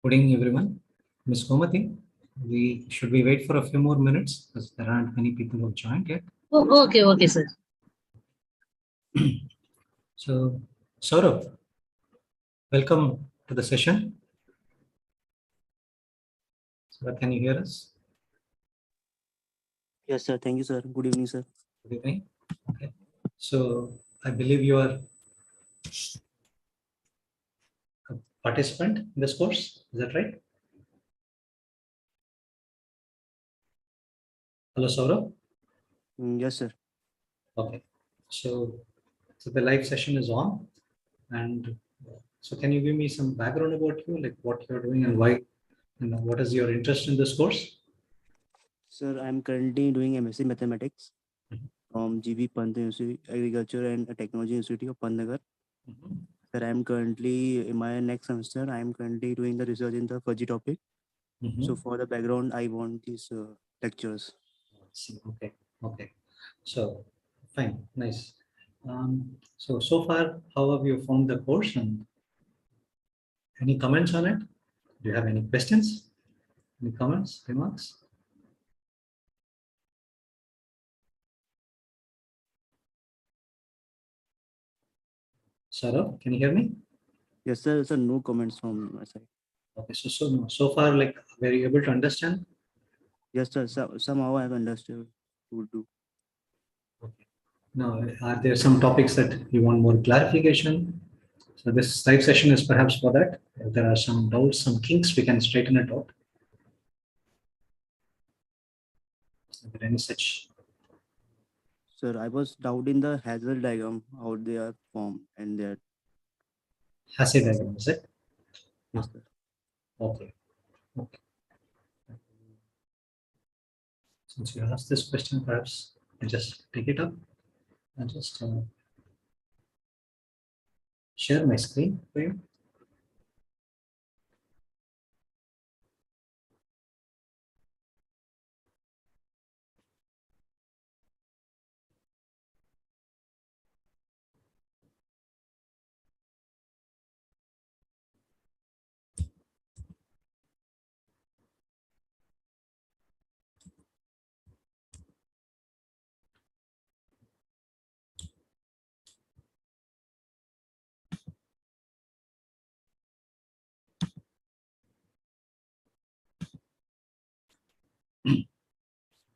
Good evening, everyone. Ms. Gomati, should we wait for a few more minutes because there aren't many people who have joined yet. Oh, okay, sir. So, Saurabh, welcome to the session. Saurabh, can you hear us? Yes, sir. Thank you, sir. Good evening, sir. Good evening. Okay. So, I believe you are a participant in this course. Is that right? Hello, Saurabh. Yes, sir. Okay. So the live session is on. And so can you give me some background about you, like what you're doing and why, and what is your interest in this course? Sir, I'm currently doing MSc Mathematics from GB Pant University, Agriculture and Technology Institute of Pantnagar. Sir, I'm currently in my next semester. I'm currently doing the research in the fuzzy topic. So for the background, I want these lectures. Okay. Okay. So fine. Nice. So far, how have you found the course and any comments on it? Do you have any questions? Any comments, remarks? Saurabh, can you hear me? Yes, sir. Sir, no comments from my side. Okay. So far, like, were you able to understand? Yes, sir. Somehow I've understood. Would do. Okay. Now, are there some topics that you want more clarification? So this live session is perhaps for that. If there are some doubts, some kinks, we can straighten it out. Is there any such? Sir, I was doubting the Hazel diagram, how they are formed and their. Hasse diagram, is it? Yes, sir. Okay. Okay. Since you asked this question, perhaps I just take it up and just share my screen for you.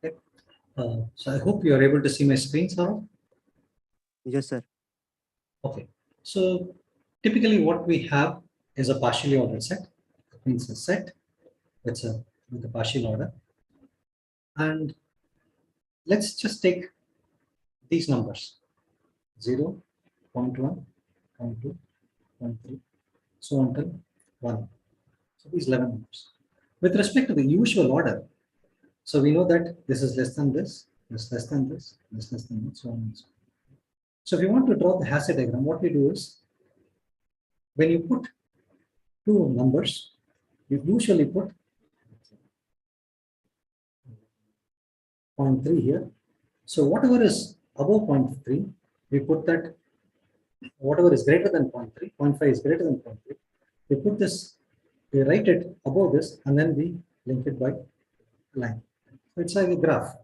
Okay. So I hope you are able to see my screen, Sarah. Yes, sir. Okay. So typically what we have is a partially ordered set. That means a set with a partial order. And let's just take these numbers 0, 0.1, 0.2, 0.3, so on till 1. So these 11 numbers. With respect to the usual order, so we know that this is less than this, this less than this, this less than this, so on and so on. So if you want to draw the Hasse diagram, what we do is when you put two numbers, you usually put 0.3 here. So whatever is above 0.3, we put that, whatever is greater than 0.3, 0.5 is greater than 0.3, we put this, we write it above this, and then we link it by line. So it's like a graph.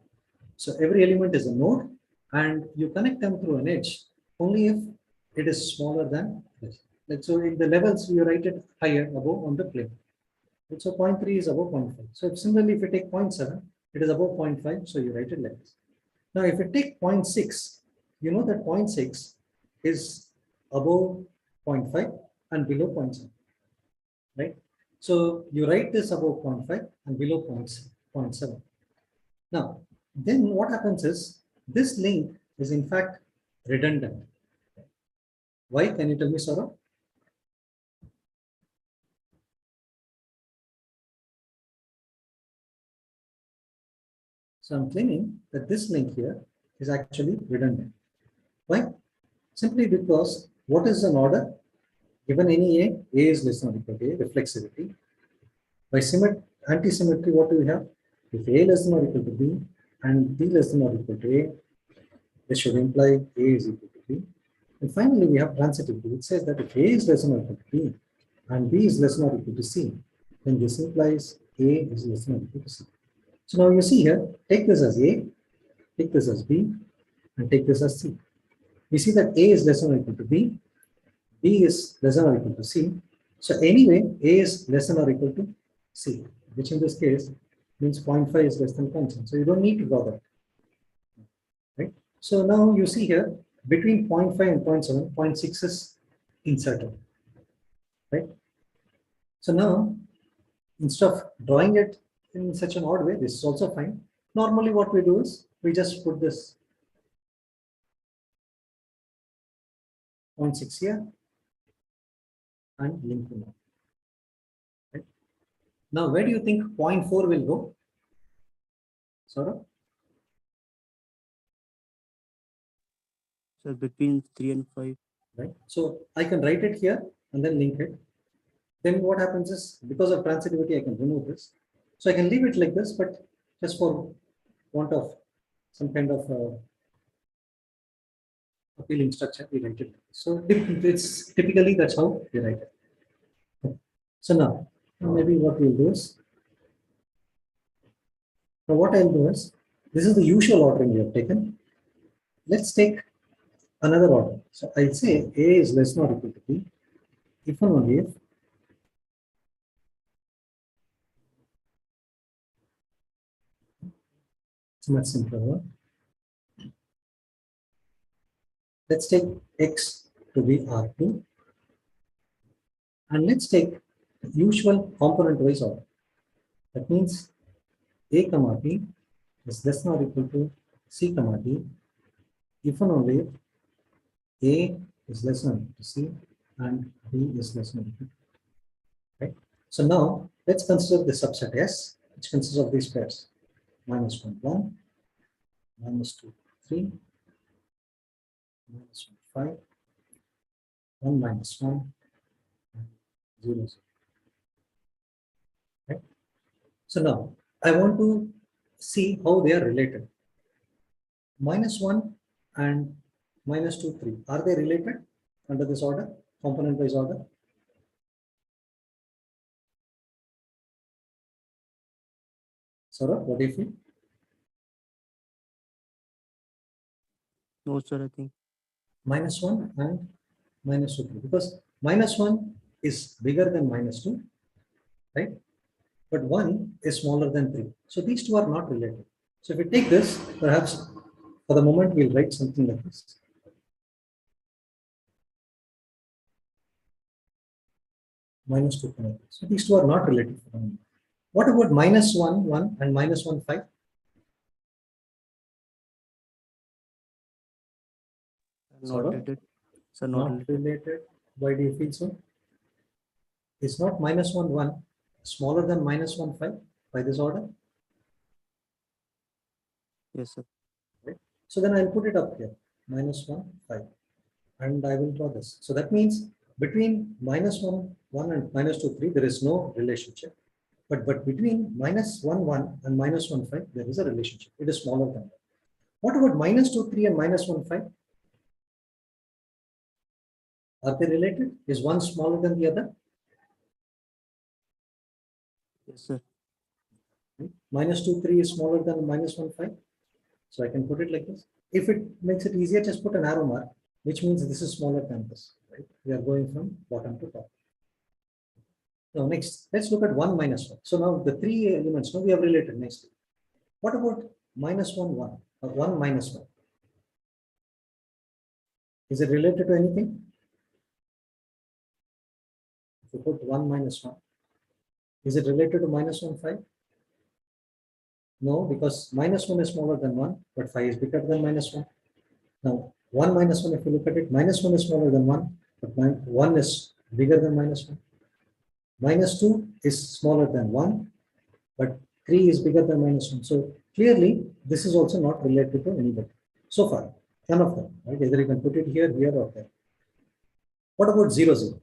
So every element is a node, and you connect them through an edge only if it is smaller than this. Like so, in the levels you write it higher above on the plane. And so 0.3 is above 0.5. So if similarly, if you take 0.7, it is above 0.5, so you write it like this. Now, if you take 0.6, you know that 0.6 is above 0.5 and below 0.7, right? So you write this above 0.5 and below 0.7. Now, then what happens is this link is in fact redundant. Why? Can you tell me, Saurabh? So I'm claiming that this link here is actually redundant. Why? Simply because what is an order? Given any A is less than or equal to A, reflexivity. By anti-symmetry, what do we have? If A less than or equal to B and B less than or equal to A, this should imply A is equal to B. And finally, we have transitivity, which says that if A is less than or equal to B and B is less than or equal to C, then this implies A is less than or equal to C. So now you see here, take this as A, take this as B, and take this as C. We see that A is less than or equal to B, B is less than or equal to C. So anyway, A is less than or equal to C, which in this case means 0.5 is less than 0.7. So you don't need to draw that. Right? So now you see here, between 0.5 and 0.7, 0.6 is inserted. Right? So now, instead of drawing it in such an odd way, this is also fine. Normally what we do is, we just put this 0.6 here and link them up. Right? Now, where do you think 0.4 will go? Saurabh? So between 3 and 5. Right? So I can write it here and then link it. Then what happens is, because of transitivity, I can remove this. So I can leave it like this, but just for want of some kind of appealing structure, we write it. So it's typically that's how we write it. So now maybe what we'll do is, now what I'll do is, this is the usual ordering we have taken. Let's take another order. So I'll say A is less than or equal to B, if and only if it's much simpler one. Let's take X to be R2, and let's take the usual component-wise order. That means A comma B is less than or equal to C comma D, if and only if A is less than or equal to C and B is less than or equal to. Right? So now let's consider the subset S, which consists of these pairs: minus 1, 1, minus 2, 3, minus 1, 5, 1 minus 1, and 0, 0. Right? So now I want to see how they are related. Minus 1 and minus 2, 3. Are they related under this order, component-wise order? Saurabh, what do you feel? No, sir, I think. Minus 1 and minus 2, 3. Because minus 1 is bigger than minus 2, right? But 1 is smaller than 3. So these two are not related. So if we take this, perhaps for the moment, we'll write something like this. Minus 2. So these two are not related for the moment. What about minus 1, 1 and minus 1, 5? Not Saurabh? related. Sir, Not related. related. Why do you feel so? Is not minus 1, 1 smaller than minus 1, 5 by this order? Yes, sir. Right? So then I'll put it up here, minus 1, 5. And I will draw this. So that means between minus 1, 1 and minus 2, 3, there is no relationship. But between minus 1, 1 and minus 1, 5, there is a relationship. It is smaller than that. What about minus 2, 3 and minus 1, 5? Are they related? Is one smaller than the other? Yes, sir. Right? Minus 2, 3 is smaller than minus 1, 5. So I can put it like this. If it makes it easier, just put an arrow mark, which means this is smaller than this. Right? We are going from bottom to top. Now next, let's look at 1 minus 1. So now the three elements, now we have related nicely. What about minus 1, 1 or 1 minus 1? Is it related to anything? If you put 1 minus 1, is it related to minus 1, 5? No, because minus 1 is smaller than 1, but 5 is bigger than minus 1. Now, 1 minus 1, if you look at it, minus 1 is smaller than 1, but 1 is bigger than minus 1. Minus 2 is smaller than 1, but 3 is bigger than minus 1. So clearly, this is also not related to anybody. So far, none of them. Right? Either you can put it here, here, or there. What about 0, 0?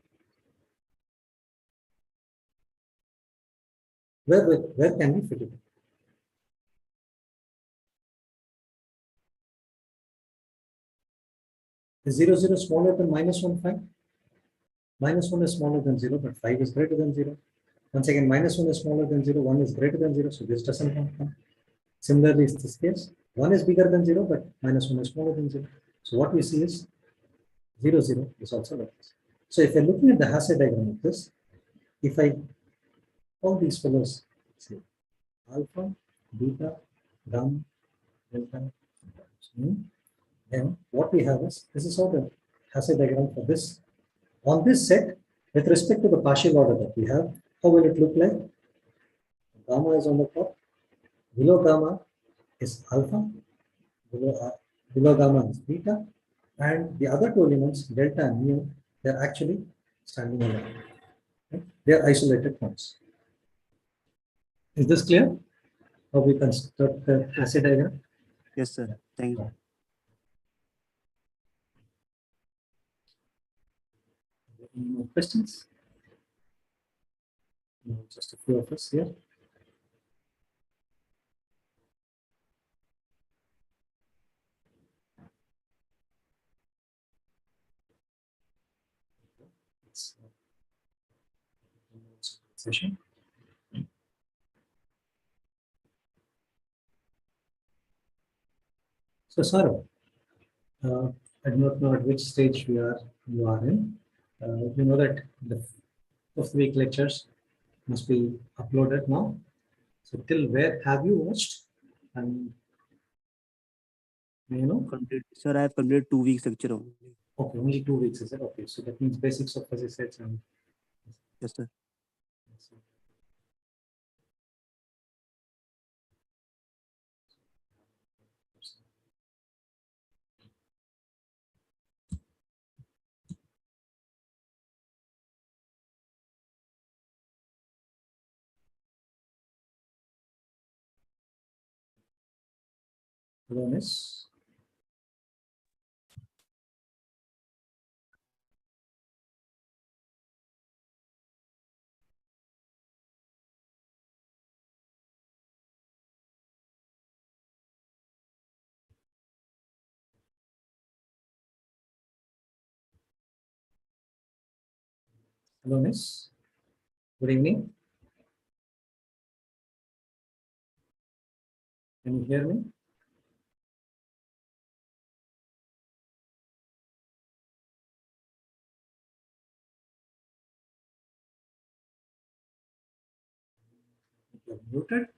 Where can we fit it? Is 0, 0 smaller than minus 1, 5? Minus 1 is smaller than 0, but 5 is greater than 0. Once again, -1 is smaller than 0, 1 is greater than 0, so this doesn't come. Similarly, in this case, 1 is bigger than 0, but -1 is smaller than 0. So what we see is 0, 0 is also like this. So if you're looking at the Hasse diagram of this, if I all these fellows, say alpha, beta, gamma, delta, then what we have is, this is how the Hasse diagram for this. On this set, with respect to the partial order that we have, how will it look like? Gamma is on the top, below gamma is alpha, below gamma is beta, and the other two elements, delta and mu, they're actually standing alone. Right? They're isolated points. Is this clear? How we construct the Hasse diagram? Yes, sir. Thank you. Any more questions? No, just a few of us here. It's session. So, Saurav, I do not know at which stage you are in. You know that the fifth week lectures must be uploaded now. So, till where have you watched? And you know, Sir, I have completed 2 weeks lecture only. okay, only 2 weeks is it? Okay, so that means basics of physics and Yes, sir. awareness. Awareness. Good evening. Can you hear me? You're muted.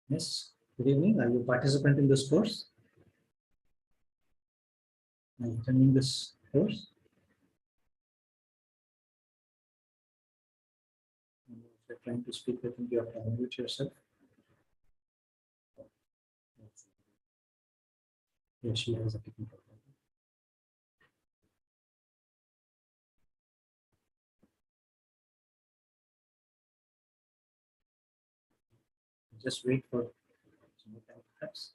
Yes. Good evening. Are you a participant in this course? Are you attending this course? If you're trying to speak, I think you have to unmute yourself. Yes, she has a technical problem. Just wait for some more time, perhaps.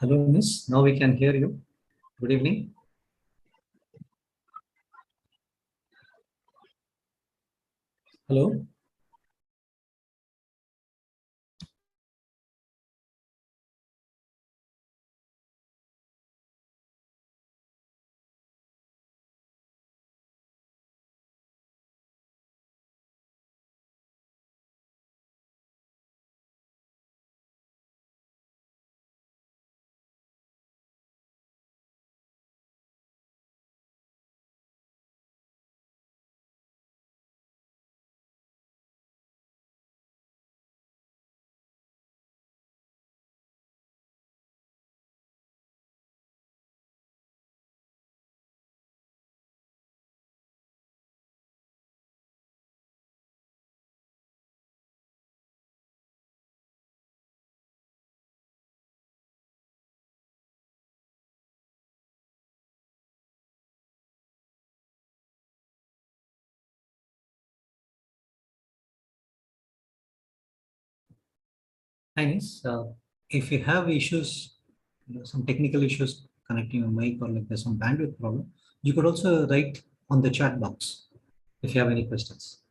Hello, Miss. Now we can hear you. Good evening. Hello. Hi, Miss. If you have issues, some technical issues connecting your mic or like there's some bandwidth problem, you could also write on the chat box if you have any questions.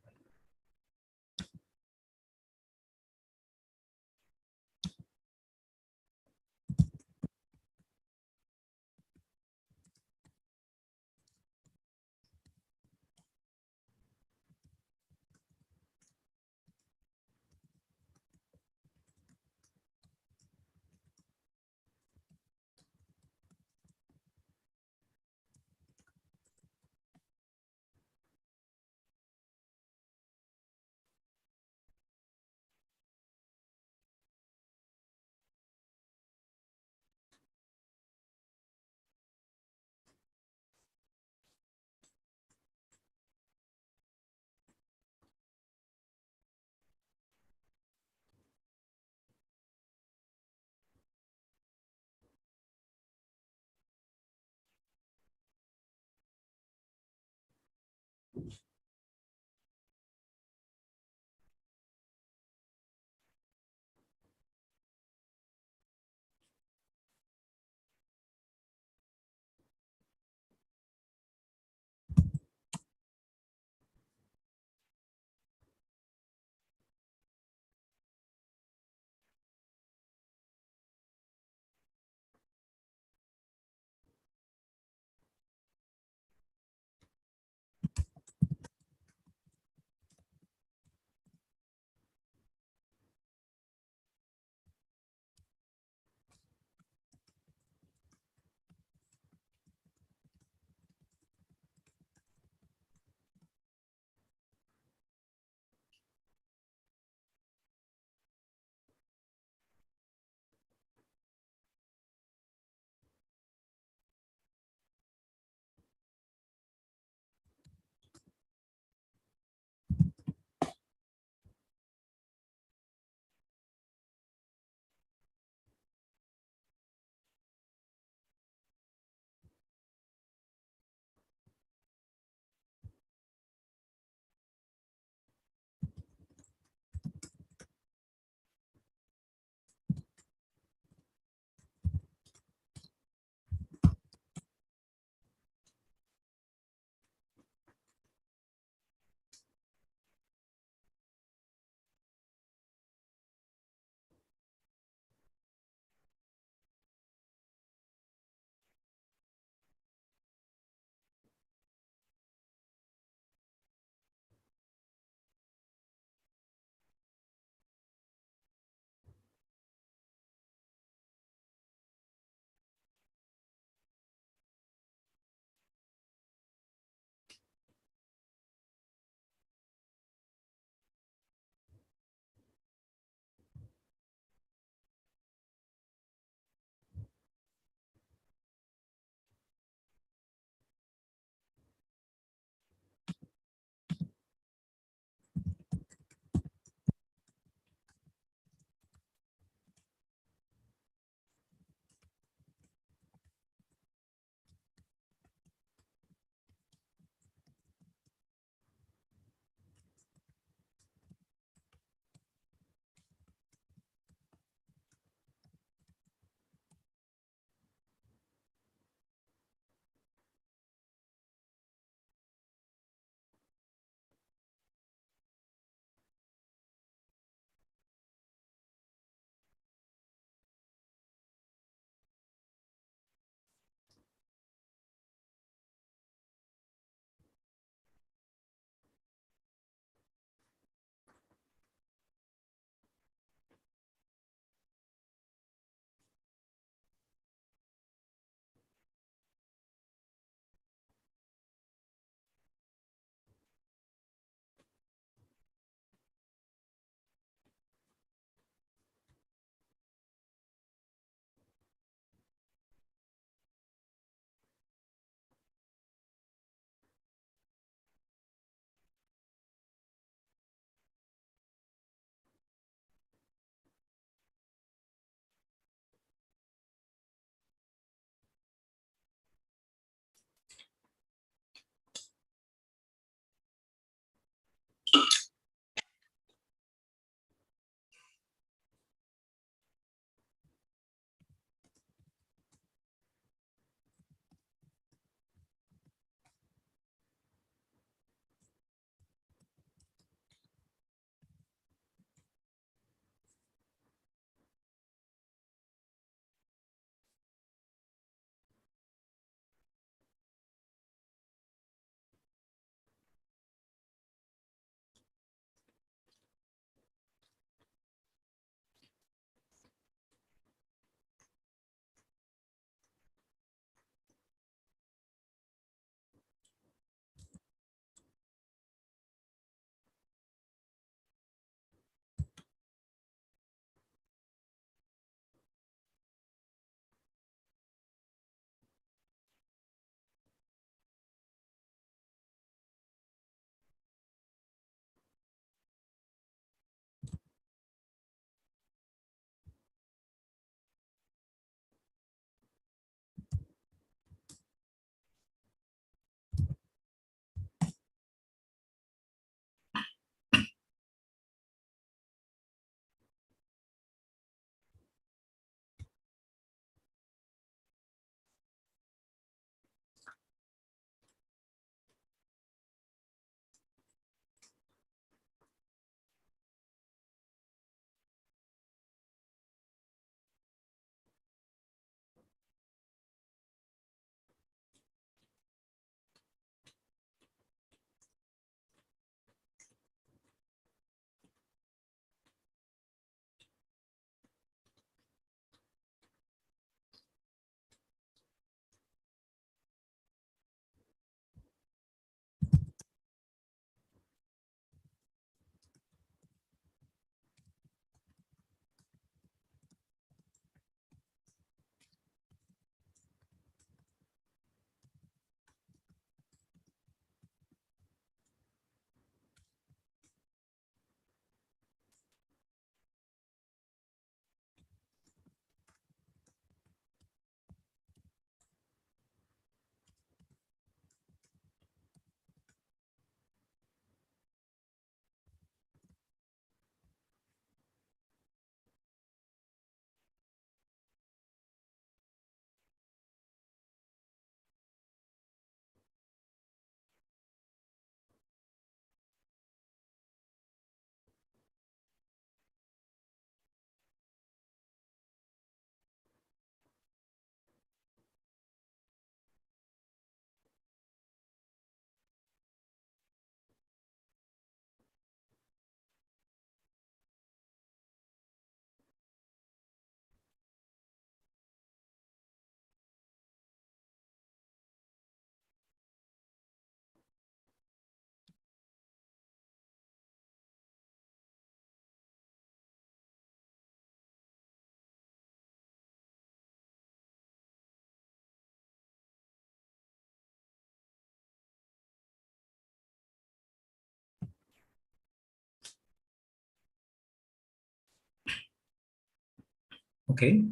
Okay,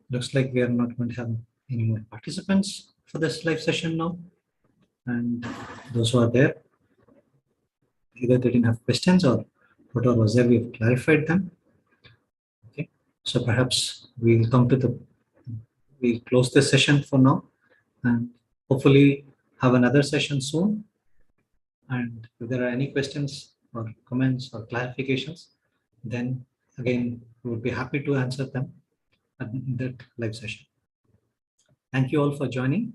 looks like we are not going to have any more participants for this live session now. And those who are there, either they didn't have questions or whatever was there, we've clarified them. Okay, so perhaps we'll close this session for now and hopefully have another session soon. And if there are any questions or comments or clarifications, then again, we would be happy to answer them at that live session. Thank you all for joining.